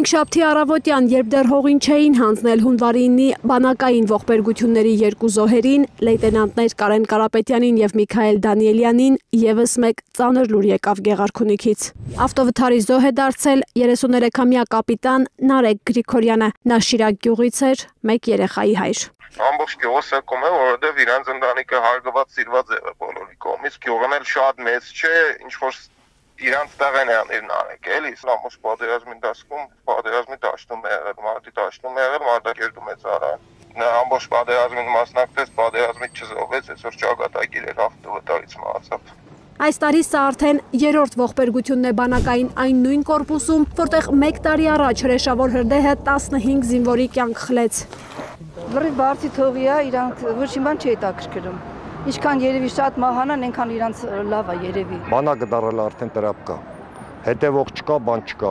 Հինգշաբթի առավոտյան, երբ դեռ հողին չէին հանձնել հունվարի 9-ի բանակային ողբերգությունների երկու զոհերին, լեյտենանտներ Կարեն Կարապետյանին և Միքայել Դանիելյանին, ևս մեկ ծանր լուր եկավ Գեղարքունիքից։ Ավտովթարի զոհ է դարձել 33-ամյա կապիտան Նարեկ Գրիգորյանը։ Նա Շիրակ գյուղից էր, մեկ երեխայի հայր։ Ամբողջ գյուղը սեկում է, որովհետև իրանց ընտանիքը հարգված սիրված է բոլորի կողմից։ Գյուղն էլ շատ մեծ չէ, ինչ որ իրանց տեղ են եղել Նարեկը, էլի իսլամոս պատերազմի դասքում, պատերազմի դաշտում է եղել, մարտի դաշտում է եղել, մարտակերտում է ծառայել։ Նա ամբողջ պատերազմին մասնակցեց, պատերազմից չզոհվեց, այսօր ճակատագիր էր ավտովթարից մահացավ։ Այս տարի սա արդեն երրորդ ողբերգությունն է բանակային այն նույն կորպուսում, որտեղ մեկ տարի առաջ հրեշավոր հրդեհը 15 զինվորի կյանք խլեց։ Լրիվ բարձի թողի է, իրանք ոչ մի բան չի հետաքրքրում։ Ինչքան երևի շատ մահանան, այնքան իրանց լավ է երևի։ Բանակը դարել արդեն տրապ կա, հետևող չկա, բան չկա։